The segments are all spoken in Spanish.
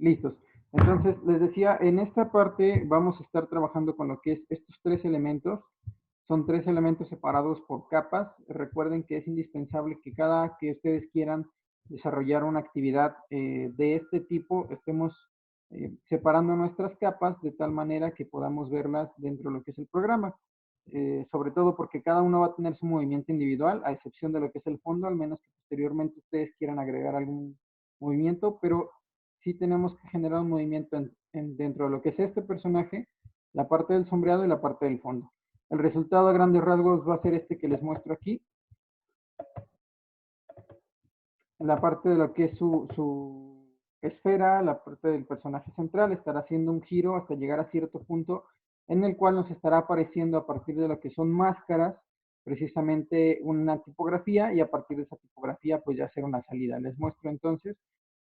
Listos. Entonces, les decía, en esta parte vamos a estar trabajando con lo que es estos tres elementos. Son tres elementos separados por capas. Recuerden que es indispensable que cada que ustedes quieran desarrollar una actividad de este tipo, estemos separando nuestras capas de tal manera que podamos verlas dentro de lo que es el programa. Sobre todo porque cada uno va a tener su movimiento individual, a excepción de lo que es el fondo, al menos que posteriormente ustedes quieran agregar algún movimiento, pero sí tenemos que generar un movimiento dentro de lo que es este personaje, la parte del sombreado y la parte del fondo. El resultado a grandes rasgos va a ser este que les muestro aquí. En la parte de lo que es su esfera, la parte del personaje central, estará haciendo un giro hasta llegar a cierto punto en el cual nos estará apareciendo a partir de lo que son máscaras, precisamente una tipografía, y a partir de esa tipografía pues ya hacer una salida. Les muestro entonces,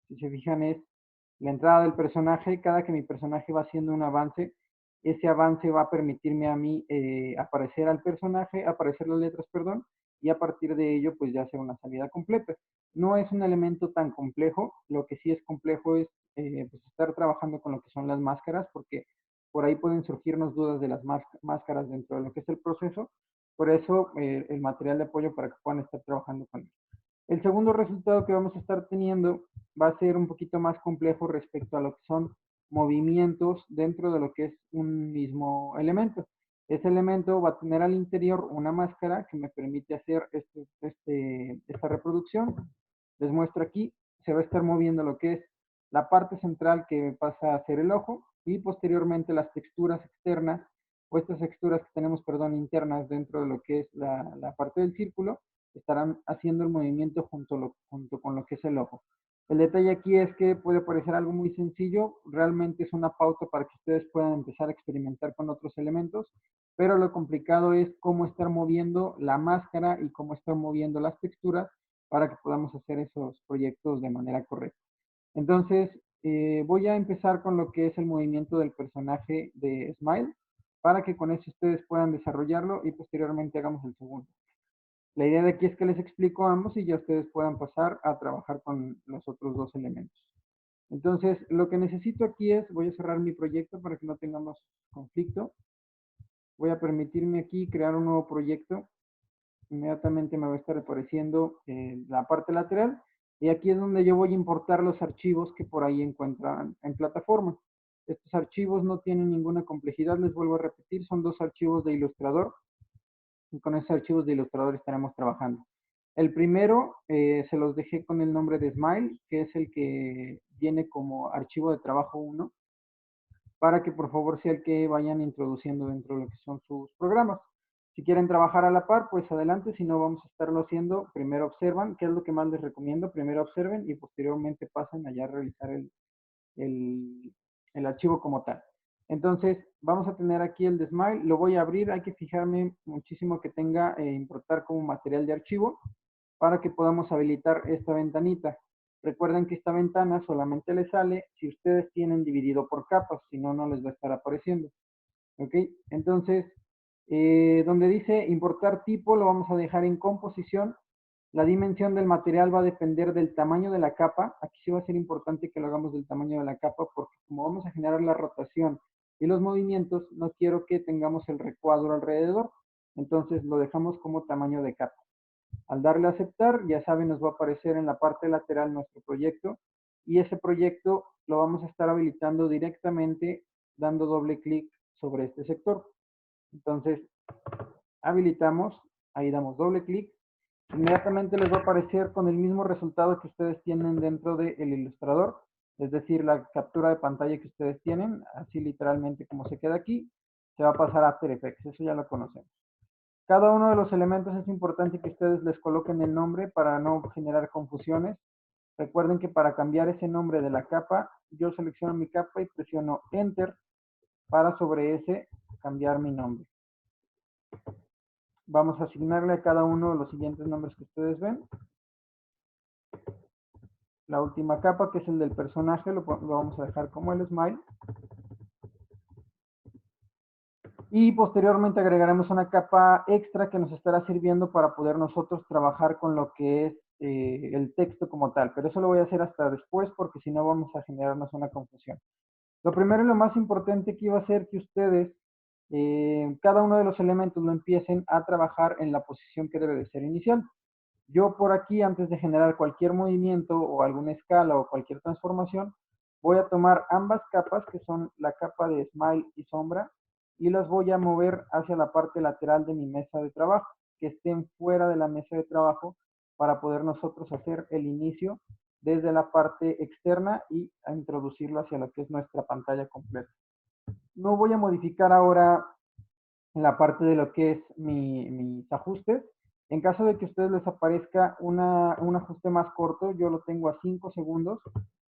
si se fijan, es la entrada del personaje. Cada que mi personaje va haciendo un avance, ese avance va a permitirme a mí aparecer al personaje, aparecer las letras, perdón, y a partir de ello pues ya hacer una salida completa. No es un elemento tan complejo, lo que sí es complejo es pues estar trabajando con lo que son las máscaras, porque por ahí pueden surgirnos dudas de las máscaras dentro de lo que es el proceso. Por eso el material de apoyo para que puedan estar trabajando con él. El segundo resultado que vamos a estar teniendo va a ser un poquito más complejo respecto a lo que son movimientos dentro de lo que es un mismo elemento. Ese elemento va a tener al interior una máscara que me permite hacer esta reproducción. Les muestro aquí, se va a estar moviendo lo que es la parte central que pasa a ser el ojo y posteriormente las texturas externas o estas texturas que tenemos, perdón, internas dentro de lo que es la parte del círculo estarán haciendo el movimiento junto con lo que es el ojo. El detalle aquí es que puede parecer algo muy sencillo, realmente es una pauta para que ustedes puedan empezar a experimentar con otros elementos, pero lo complicado es cómo estar moviendo la máscara y cómo estar moviendo las texturas para que podamos hacer esos proyectos de manera correcta. Entonces, voy a empezar con lo que es el movimiento del personaje de Smile, para que con eso ustedes puedan desarrollarlo y posteriormente hagamos el segundo. La idea de aquí es que les explico ambos y ya ustedes puedan pasar a trabajar con los otros dos elementos. Entonces, lo que necesito aquí es, voy a cerrar mi proyecto para que no tengamos conflicto. Voy a permitirme aquí crear un nuevo proyecto. Inmediatamente me va a estar apareciendo la parte lateral. Y aquí es donde yo voy a importar los archivos que por ahí encuentran en plataforma. Estos archivos no tienen ninguna complejidad, les vuelvo a repetir, son dos archivos de Illustrator. Y con esos archivos de Illustrator estaremos trabajando. El primero se los dejé con el nombre de Smile, que es el que viene como archivo de trabajo 1, para que por favor sea el que vayan introduciendo dentro de lo que son sus programas. Si quieren trabajar a la par, pues adelante, si no vamos a estarlo haciendo, primero observan, que es lo que más les recomiendo, primero observen y posteriormente pasen allá a realizar el archivo como tal. Entonces, vamos a tener aquí el de Smile, lo voy a abrir, hay que fijarme muchísimo que tenga importar como material de archivo para que podamos habilitar esta ventanita. Recuerden que esta ventana solamente les sale si ustedes tienen dividido por capas, si no, no les va a estar apareciendo. ¿Ok? Entonces, donde dice importar tipo, lo vamos a dejar en composición. La dimensión del material va a depender del tamaño de la capa. Aquí sí va a ser importante que lo hagamos del tamaño de la capa porque como vamos a generar la rotación y los movimientos, no quiero que tengamos el recuadro alrededor. Entonces lo dejamos como tamaño de capa. Al darle a aceptar, ya saben, nos va a aparecer en la parte lateral nuestro proyecto y ese proyecto lo vamos a estar habilitando directamente dando doble clic sobre este sector. Entonces, habilitamos, ahí damos doble clic, inmediatamente les va a aparecer con el mismo resultado que ustedes tienen dentro del ilustrador, es decir, la captura de pantalla que ustedes tienen, así literalmente como se queda aquí, se va a pasar a After Effects, eso ya lo conocemos. Cada uno de los elementos es importante que ustedes les coloquen el nombre para no generar confusiones. Recuerden que para cambiar ese nombre de la capa, yo selecciono mi capa y presiono Enter para sobre ese cambiar mi nombre. Vamos a asignarle a cada uno de los siguientes nombres que ustedes ven. La última capa, que es el del personaje, lo vamos a dejar como el Smile. Y posteriormente agregaremos una capa extra que nos estará sirviendo para poder nosotros trabajar con lo que es el texto como tal, pero eso lo voy a hacer hasta después porque si no vamos a generarnos una confusión. Lo primero y lo más importante que iba a ser que ustedes, cada uno de los elementos lo empiecen a trabajar en la posición que debe de ser inicial. Yo por aquí, antes de generar cualquier movimiento o alguna escala o cualquier transformación, voy a tomar ambas capas, que son la capa de Smile y Sombra, y las voy a mover hacia la parte lateral de mi mesa de trabajo, que estén fuera de la mesa de trabajo para poder nosotros hacer el inicio desde la parte externa y a introducirlo hacia lo que es nuestra pantalla completa. No voy a modificar ahora en la parte de lo que es mis ajustes. En caso de que a ustedes les aparezca un ajuste más corto, yo lo tengo a 5 segundos.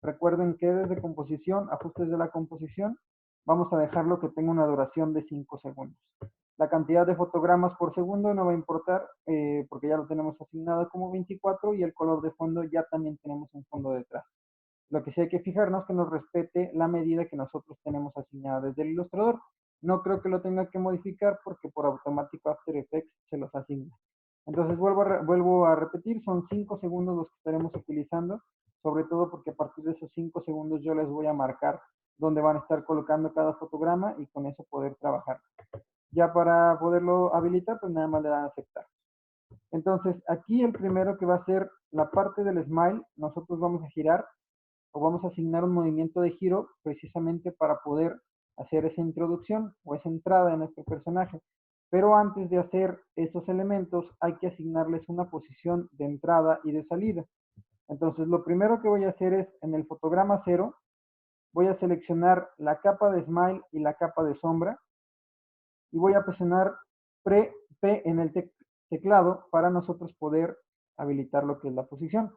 Recuerden que desde composición, ajustes de la composición, vamos a dejarlo que tenga una duración de 5 segundos. La cantidad de fotogramas por segundo no va a importar porque ya lo tenemos asignado como 24 y el color de fondo ya también tenemos un fondo detrás. Lo que sí hay que fijarnos que nos respete la medida que nosotros tenemos asignada desde el ilustrador. No creo que lo tenga que modificar porque por automático After Effects se los asigna. Entonces vuelvo a repetir, son 5 segundos los que estaremos utilizando, sobre todo porque a partir de esos 5 segundos yo les voy a marcar dónde van a estar colocando cada fotograma y con eso poder trabajar. Ya para poderlo habilitar, pues nada más le dan a aceptar. Entonces, aquí el primero que va a ser la parte del smile, nosotros vamos a girar o vamos a asignar un movimiento de giro precisamente para poder hacer esa introducción o esa entrada en nuestro personaje. Pero antes de hacer esos elementos hay que asignarles una posición de entrada y de salida. Entonces lo primero que voy a hacer es en el fotograma 0, voy a seleccionar la capa de smile y la capa de sombra y voy a presionar P en el teclado para nosotros poder habilitar lo que es la posición.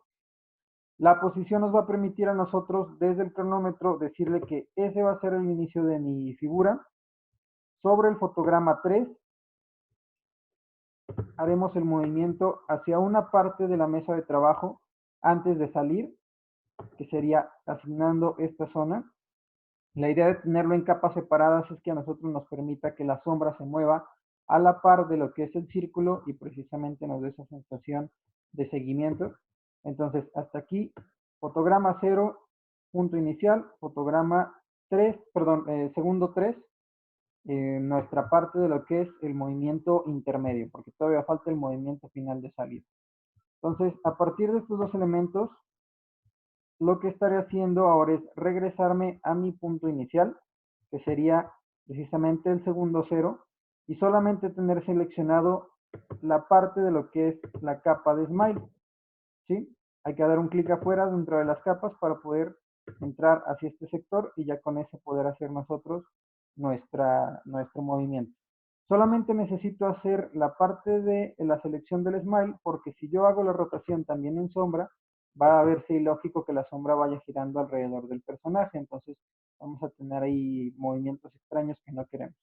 La posición nos va a permitir a nosotros desde el cronómetro decirle que ese va a ser el inicio de mi figura. Sobre el fotograma 3 haremos el movimiento hacia una parte de la mesa de trabajo antes de salir, que sería asignando esta zona. La idea de tenerlo en capas separadas es que a nosotros nos permita que la sombra se mueva a la par de lo que es el círculo y precisamente nos dé esa sensación de seguimiento. Entonces, hasta aquí, fotograma 0, punto inicial, fotograma 3, perdón, segundo 3, nuestra parte de lo que es el movimiento intermedio, porque todavía falta el movimiento final de salida. Entonces, a partir de estos dos elementos, lo que estaré haciendo ahora es regresarme a mi punto inicial, que sería precisamente el segundo 0, y solamente tener seleccionado la parte de lo que es la capa de Smile. ¿Sí? Hay que dar un clic afuera dentro de las capas para poder entrar hacia este sector y ya con eso poder hacer nosotros nuestro movimiento. Solamente necesito hacer la parte de la selección del smile porque si yo hago la rotación también en sombra, va a verse ilógico que la sombra vaya girando alrededor del personaje. Entonces vamos a tener ahí movimientos extraños que no queremos.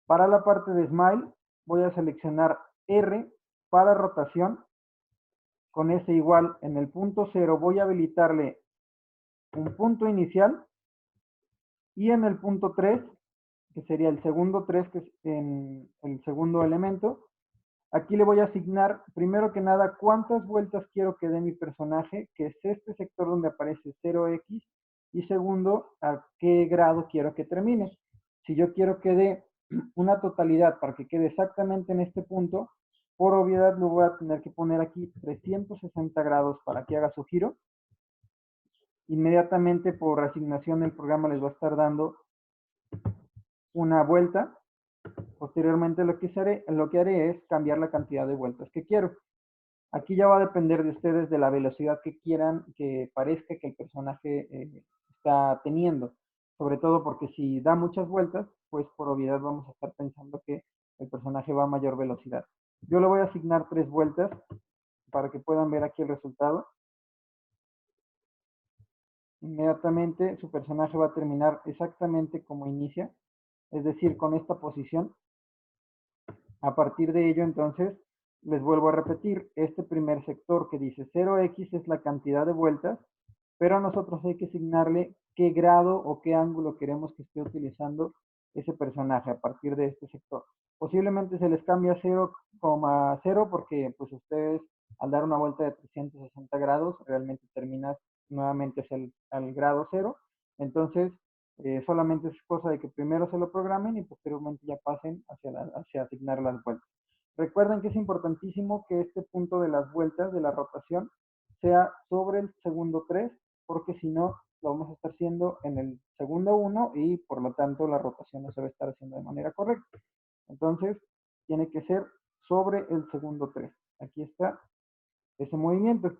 Para la parte de smile voy a seleccionar R para rotación. Con ese igual en el punto 0 voy a habilitarle un punto inicial y en el punto 3, que sería el segundo 3, que es en el segundo elemento, aquí le voy a asignar primero que nada cuántas vueltas quiero que dé mi personaje, que es este sector donde aparece 0x, y segundo, a qué grado quiero que termine. Si yo quiero que dé una totalidad para que quede exactamente en este punto, por obviedad lo voy a tener que poner aquí 360 grados para que haga su giro. Inmediatamente por asignación el programa les va a estar dando una vuelta. Posteriormente lo que haré es cambiar la cantidad de vueltas que quiero. Aquí ya va a depender de ustedes de la velocidad que quieran que parezca que el personaje está teniendo. Sobre todo porque si da muchas vueltas, pues por obviedad vamos a estar pensando que el personaje va a mayor velocidad. Yo le voy a asignar 3 vueltas para que puedan ver aquí el resultado. Inmediatamente su personaje va a terminar exactamente como inicia, es decir, con esta posición. A partir de ello, entonces, les vuelvo a repetir, este primer sector que dice 0x es la cantidad de vueltas, pero a nosotros hay que asignarle qué grado o qué ángulo queremos que esté utilizando ese personaje a partir de este sector. Posiblemente se les cambie a 0,0 porque pues ustedes al dar una vuelta de 360 grados, realmente terminas nuevamente hacia al grado cero. Entonces, solamente es cosa de que primero se lo programen y posteriormente ya pasen hacia asignar las vueltas. Recuerden que es importantísimo que este punto de las vueltas, de la rotación, sea sobre el segundo 3, porque si no, lo vamos a estar haciendo en el segundo 1 y por lo tanto la rotación no se va a estar haciendo de manera correcta. Entonces, tiene que ser sobre el segundo 3. Aquí está ese movimiento.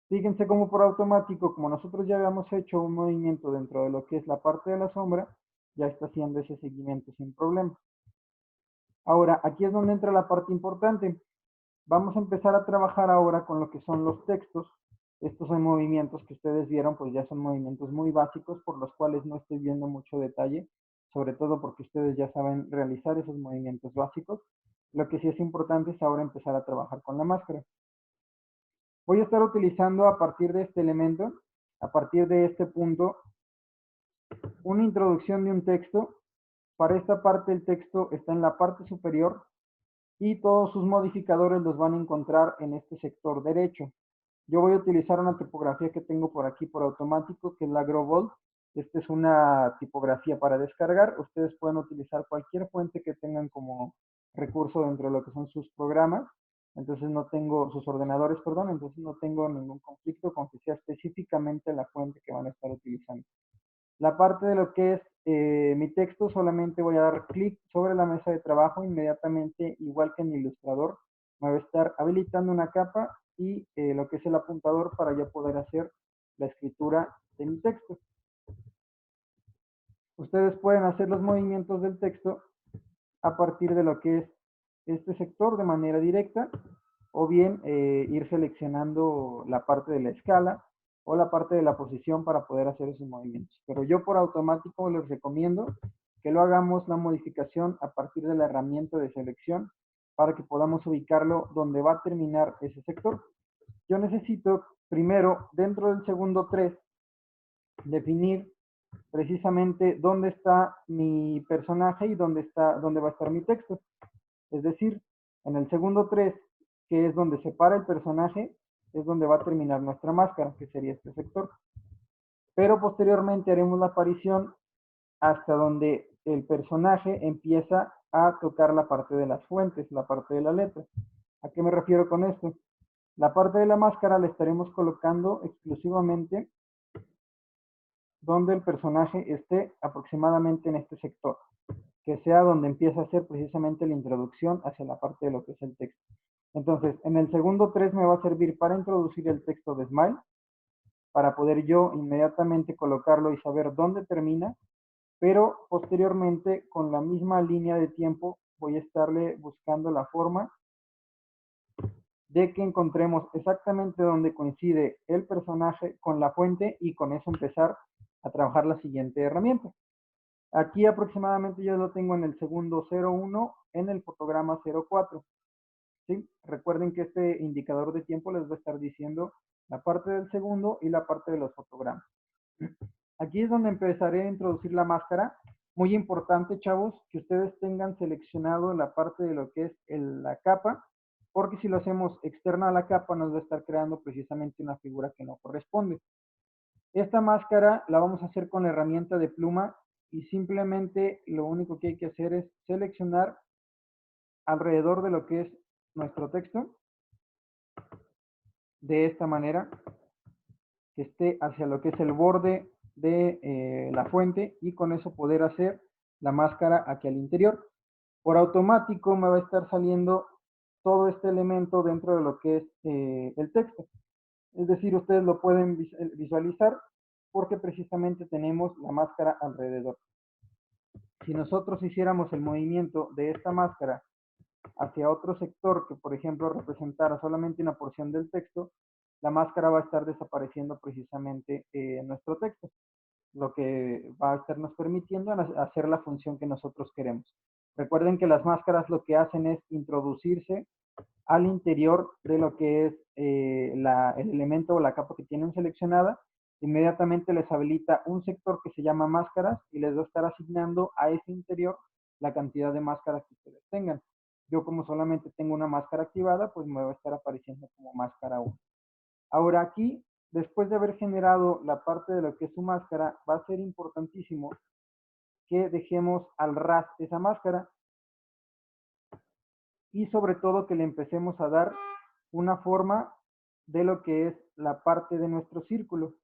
Fíjense cómo por automático, como nosotros ya habíamos hecho un movimiento dentro de lo que es la parte de la sombra, ya está haciendo ese seguimiento sin problema. Ahora, aquí es donde entra la parte importante. Vamos a empezar a trabajar ahora con lo que son los textos. Estos son movimientos que ustedes vieron, pues ya son movimientos muy básicos por los cuales no estoy viendo mucho detalle, sobre todo porque ustedes ya saben realizar esos movimientos básicos. Lo que sí es importante es ahora empezar a trabajar con la máscara. Voy a estar utilizando a partir de este elemento, a partir de este punto, una introducción de un texto. Para esta parte el texto está en la parte superior y todos sus modificadores los van a encontrar en este sector derecho. Yo voy a utilizar una tipografía que tengo por aquí por automático, que es la Grobold. Esta es una tipografía para descargar. Ustedes pueden utilizar cualquier fuente que tengan como recurso dentro de lo que son sus programas. Entonces no tengo, sus ordenadores, perdón, entonces no tengo ningún conflicto con que sea específicamente la fuente que van a estar utilizando. La parte de lo que es mi texto, solamente voy a dar clic sobre la mesa de trabajo, inmediatamente, igual que en Illustrator, me va a estar habilitando una capa y lo que es el apuntador para yo poder hacer la escritura de mi texto. Ustedes pueden hacer los movimientos del texto a partir de lo que es este sector de manera directa, o bien ir seleccionando la parte de la escala o la parte de la posición para poder hacer esos movimientos. Pero yo por automático les recomiendo que lo hagamos la modificación a partir de la herramienta de selección para que podamos ubicarlo donde va a terminar ese sector. Yo necesito primero, dentro del segundo 3, definir precisamente dónde está mi personaje y dónde va a estar mi texto. Es decir, en el segundo 3, que es donde se para el personaje, es donde va a terminar nuestra máscara, que sería este sector. Pero posteriormente haremos la aparición hasta donde el personaje empieza a tocar la parte de las fuentes, la parte de la letra. ¿A qué me refiero con esto? La parte de la máscara la estaremos colocando exclusivamente donde el personaje esté aproximadamente en este sector, que sea donde empieza a hacer precisamente la introducción hacia la parte de lo que es el texto. Entonces, en el segundo 3 me va a servir para introducir el texto de Smile, para poder yo inmediatamente colocarlo y saber dónde termina, pero posteriormente con la misma línea de tiempo voy a estarle buscando la forma de que encontremos exactamente donde coincide el personaje con la fuente y con eso empezar a trabajar la siguiente herramienta. Aquí aproximadamente yo lo tengo en el segundo 01, en el fotograma 04. ¿Sí? Recuerden que este indicador de tiempo les va a estar diciendo la parte del segundo y la parte de los fotogramas. Aquí es donde empezaré a introducir la máscara. Muy importante, chavos, que ustedes tengan seleccionado la parte de lo que es la capa, porque si lo hacemos externa a la capa nos va a estar creando precisamente una figura que no corresponde. Esta máscara la vamos a hacer con la herramienta de pluma y simplemente lo único que hay que hacer es seleccionar alrededor de lo que es nuestro texto de esta manera, que esté hacia lo que es el borde de la fuente y con eso poder hacer la máscara aquí al interior. Por automático me va a estar saliendo todo este elemento dentro de lo que es el texto. Es decir, ustedes lo pueden visualizar porque precisamente tenemos la máscara alrededor. Si nosotros hiciéramos el movimiento de esta máscara hacia otro sector que, por ejemplo, representara solamente una porción del texto, la máscara va a estar desapareciendo precisamente en nuestro texto, lo que va a estarnos permitiendo hacer la función que nosotros queremos. Recuerden que las máscaras lo que hacen es introducirse al interior de lo que es el elemento o la capa que tienen seleccionada. Inmediatamente les habilita un sector que se llama máscaras y les va a estar asignando a ese interior la cantidad de máscaras que ustedes tengan. Yo como solamente tengo una máscara activada, pues me va a estar apareciendo como máscara 1. Ahora aquí, después de haber generado la parte de lo que es su máscara, va a ser importantísimo que dejemos al ras esa máscara y sobre todo que le empecemos a dar una forma de lo que es la parte de nuestro círculo.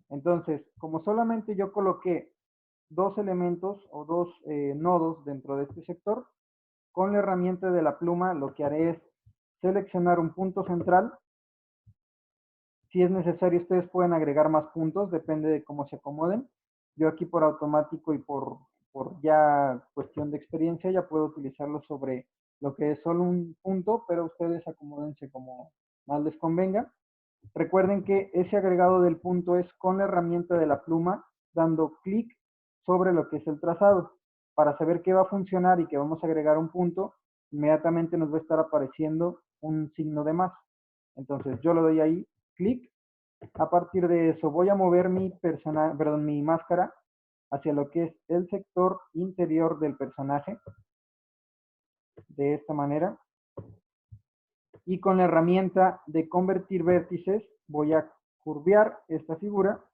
Entonces, como solamente yo coloqué dos elementos o dos nodos dentro de este sector, con la herramienta de la pluma lo que haré es seleccionar un punto central. Si es necesario, ustedes pueden agregar más puntos, depende de cómo se acomoden. Yo aquí por automático y por ya cuestión de experiencia ya puedo utilizarlo sobre lo que es solo un punto, pero ustedes acomódense como más les convenga. Recuerden que ese agregado del punto es con la herramienta de la pluma, dando clic sobre lo que es el trazado. Para saber que va a funcionar y que vamos a agregar un punto, inmediatamente nos va a estar apareciendo un signo de más. Entonces yo le doy ahí clic. A partir de eso voy a mover mi máscara hacia lo que es el sector interior del personaje, de esta manera. Y con la herramienta de convertir vértices voy a curvear esta figura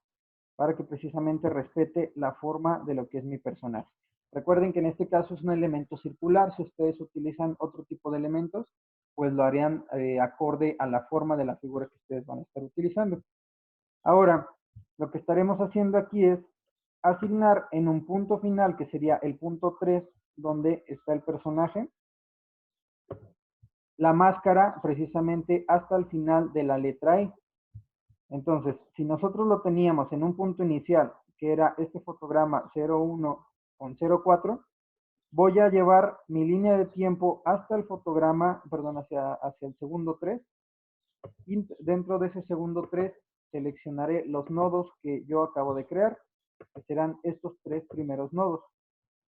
para que precisamente respete la forma de lo que es mi personaje. Recuerden que en este caso es un elemento circular. Si ustedes utilizan otro tipo de elementos, pues lo harían acorde a la forma de la figura que ustedes van a estar utilizando. Ahora, lo que estaremos haciendo aquí es asignar en un punto final, que sería el punto 3, donde está el personaje, la máscara precisamente hasta el final de la letra E. Entonces, si nosotros lo teníamos en un punto inicial, que era este fotograma 01 con 04, voy a llevar mi línea de tiempo hasta el fotograma, perdón, hacia el segundo 3, y dentro de ese segundo 3 seleccionaré los nodos que yo acabo de crear, que serán estos 3 primeros nodos.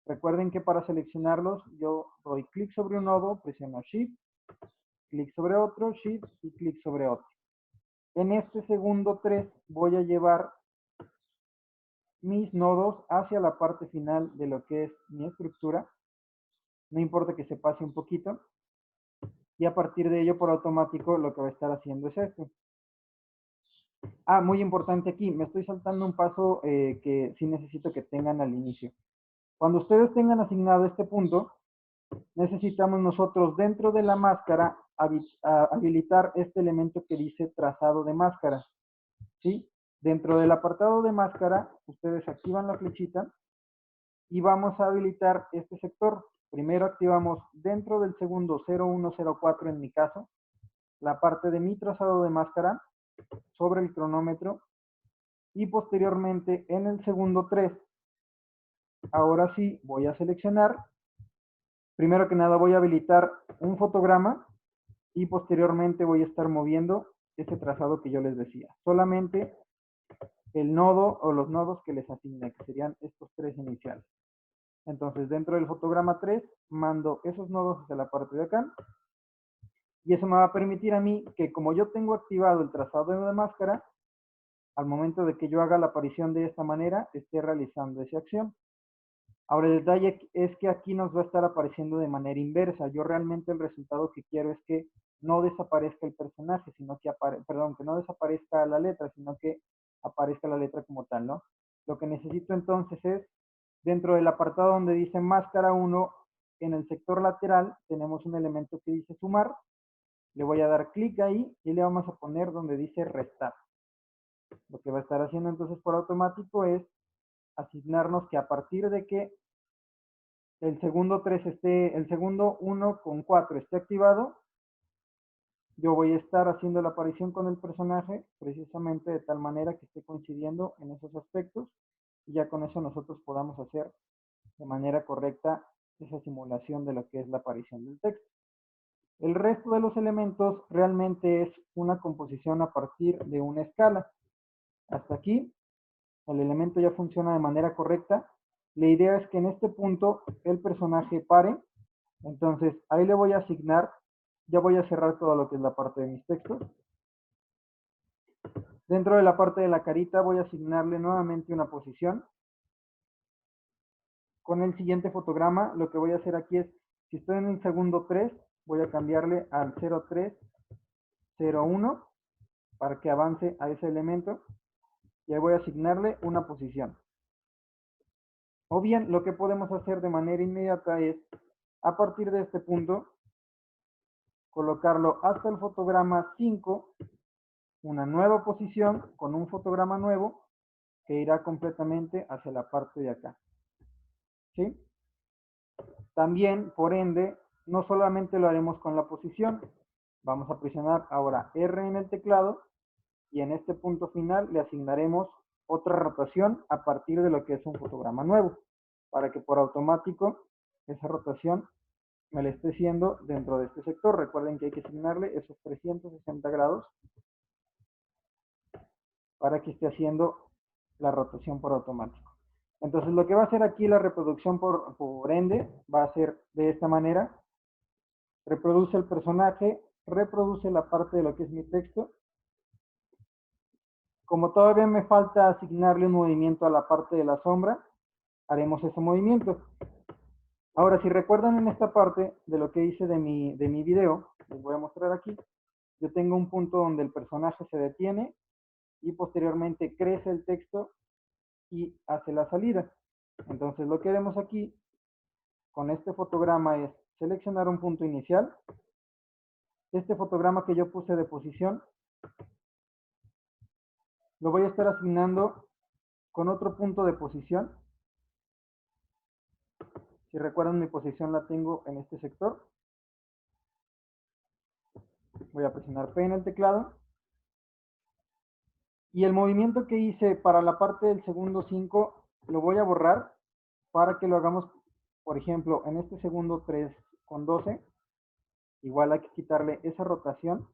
Recuerden que para seleccionarlos yo doy clic sobre un nodo, presiono Shift, clic sobre otro, Shift y clic sobre otro. En este segundo 3 voy a llevar mis nodos hacia la parte final de lo que es mi estructura. No importa que se pase un poquito. Y a partir de ello, por automático, lo que va a estar haciendo es esto. Ah, muy importante aquí, me estoy saltando un paso que sí necesito que tengan al inicio. Cuando ustedes tengan asignado este punto, necesitamos nosotros dentro de la máscara habilitar este elemento que dice trazado de máscara. ¿Sí? Dentro del apartado de máscara, ustedes activan la flechita y vamos a habilitar este sector. Primero activamos dentro del segundo 0104 en mi caso, la parte de mi trazado de máscara sobre el cronómetro y posteriormente en el segundo 3. Ahora sí voy a seleccionar. Primero que nada voy a habilitar un fotograma y posteriormente voy a estar moviendo ese trazado que yo les decía. Solamente el nodo o los nodos que les asigné, que serían estos 3 iniciales. Entonces, dentro del fotograma 3, mando esos nodos hacia la parte de acá. Y eso me va a permitir a mí que, como yo tengo activado el trazado de máscara, al momento de que yo haga la aparición de esta manera, esté realizando esa acción. Ahora, el detalle es que aquí nos va a estar apareciendo de manera inversa. Yo realmente el resultado que quiero es que no desaparezca el personaje, sino que que no desaparezca la letra, sino que aparezca la letra como tal, ¿no? Lo que necesito entonces es, dentro del apartado donde dice máscara 1, en el sector lateral tenemos un elemento que dice sumar. Le voy a dar clic ahí y le vamos a poner donde dice restar. Lo que va a estar haciendo entonces por automático es asignarnos que a partir de que el segundo 1 con 4 esté activado, yo voy a estar haciendo la aparición con el personaje precisamente de tal manera que esté coincidiendo en esos aspectos y ya con eso nosotros podamos hacer de manera correcta esa simulación de lo que es la aparición del texto. El resto de los elementos realmente es una composición a partir de una escala. Hasta aquí el elemento ya funciona de manera correcta. La idea es que en este punto el personaje pare. Entonces ahí le voy a asignar, ya voy a cerrar todo lo que es la parte de mis textos. Dentro de la parte de la carita voy a asignarle nuevamente una posición. Con el siguiente fotograma lo que voy a hacer aquí es, si estoy en el segundo 3, voy a cambiarle al 0301 para que avance a ese elemento y ahí voy a asignarle una posición. O bien, lo que podemos hacer de manera inmediata es, a partir de este punto, colocarlo hasta el fotograma 5, una nueva posición con un fotograma nuevo que irá completamente hacia la parte de acá. ¿Sí? También, por ende, no solamente lo haremos con la posición, vamos a presionar ahora R en el teclado y en este punto final le asignaremos otra rotación a partir de lo que es un fotograma nuevo, para que por automático esa rotación me la esté haciendo dentro de este sector. Recuerden que hay que asignarle esos 360 grados para que esté haciendo la rotación por automático. Entonces lo que va a hacer aquí la reproducción por ende va a ser de esta manera. Reproduce el personaje, reproduce la parte de lo que es mi texto. Como todavía me falta asignarle un movimiento a la parte de la sombra, haremos ese movimiento. Ahora, si recuerdan en esta parte de lo que hice de mi video, les voy a mostrar aquí. Yo tengo un punto donde el personaje se detiene y posteriormente crece el texto y hace la salida. Entonces lo que haremos aquí con este fotograma es seleccionar un punto inicial. Este fotograma que yo puse de posición lo voy a estar asignando con otro punto de posición. Si recuerdan, mi posición la tengo en este sector. Voy a presionar P en el teclado. Y el movimiento que hice para la parte del segundo 5 lo voy a borrar para que lo hagamos, por ejemplo, en este segundo 3,12. Igual hay que quitarle esa rotación.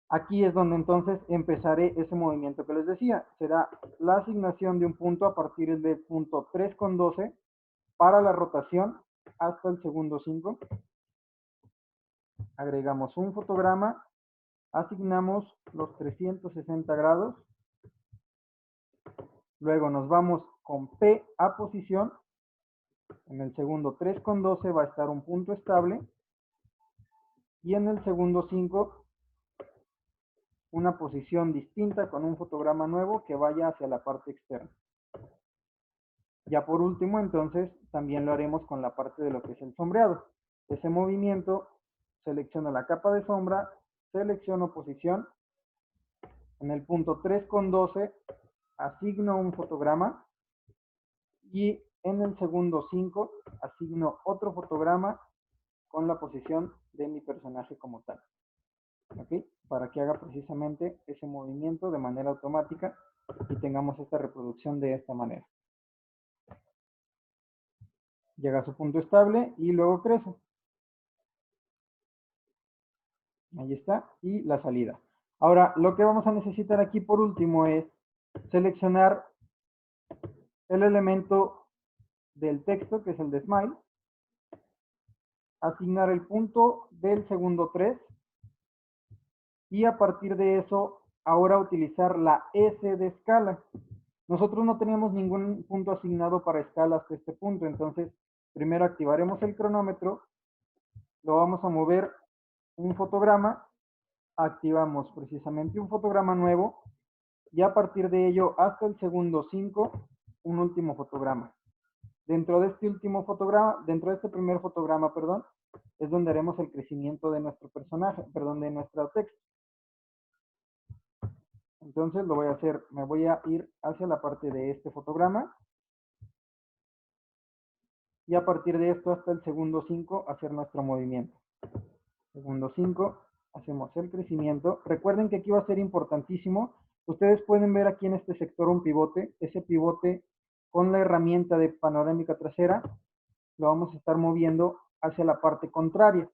Aquí es donde entonces empezaré ese movimiento que les decía. Será la asignación de un punto a partir del punto 3,12 para la rotación hasta el segundo 5. Agregamos un fotograma, asignamos los 360 grados. Luego nos vamos con P a posición. En el segundo 3,12 va a estar un punto estable. Y en el segundo 5 una posición distinta con un fotograma nuevo que vaya hacia la parte externa. Ya por último, entonces, también lo haremos con la parte de lo que es el sombreado. Ese movimiento, selecciono la capa de sombra, selecciono posición. En el punto 3,12 asigno un fotograma y en el segundo 5 asigno otro fotograma con la posición de mi personaje como tal. ¿Ok? Para que haga precisamente ese movimiento de manera automática y tengamos esta reproducción de esta manera. Llega a su punto estable y luego crece. Ahí está. Y la salida. Ahora, lo que vamos a necesitar aquí por último es seleccionar el elemento del texto, que es el de Smile. Asignar el punto del segundo 3. Y a partir de eso, ahora utilizar la S de escala. Nosotros no teníamos ningún punto asignado para escala hasta este punto, entonces primero activaremos el cronómetro, lo vamos a mover un fotograma, activamos precisamente un fotograma nuevo y a partir de ello hasta el segundo 5 un último fotograma. Dentro de este último fotograma, dentro de este primer fotograma, perdón, es donde haremos el crecimiento de nuestro personaje, perdón, de nuestro texto. Entonces lo voy a hacer, me voy a ir hacia la parte de este fotograma y a partir de esto hasta el segundo 5 hacer nuestro movimiento. Segundo 5, hacemos el crecimiento. Recuerden que aquí va a ser importantísimo. Ustedes pueden ver aquí en este sector un pivote. Ese pivote con la herramienta de panorámica trasera lo vamos a estar moviendo hacia la parte contraria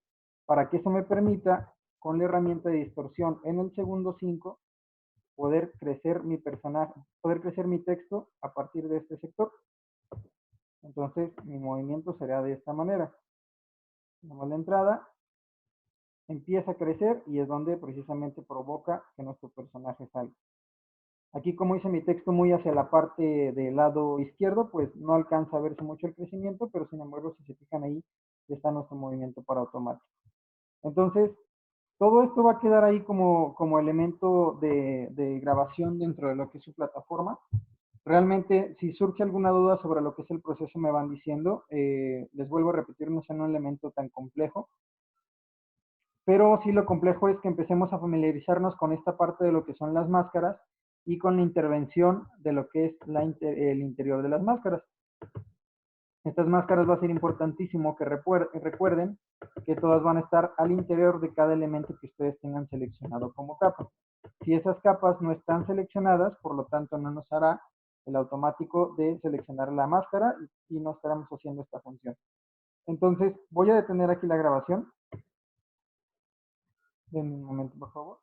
para que eso me permita con la herramienta de distorsión en el segundo 5 poder crecer mi personaje, poder crecer mi texto a partir de este sector. Entonces mi movimiento será de esta manera. Damos la entrada, empieza a crecer y es donde precisamente provoca que nuestro personaje salga. Aquí como hice mi texto muy hacia la parte del lado izquierdo, pues no alcanza a verse mucho el crecimiento, pero sin embargo si se fijan ahí, y está nuestro movimiento para automático. Entonces, todo esto va a quedar ahí como elemento de grabación dentro de lo que es su plataforma. Realmente, si surge alguna duda sobre lo que es el proceso, me van diciendo. Les vuelvo a repetir, no es un elemento tan complejo. Pero sí lo complejo es que empecemos a familiarizarnos con esta parte de lo que son las máscaras y con la intervención de lo que es el interior de las máscaras. Estas máscaras va a ser importantísimo que recuerden que todas van a estar al interior de cada elemento que ustedes tengan seleccionado como capa. Si esas capas no están seleccionadas, por lo tanto no nos hará el automático de seleccionar la máscara y no estaremos haciendo esta función. Entonces voy a detener aquí la grabación. Denme un momento, por favor.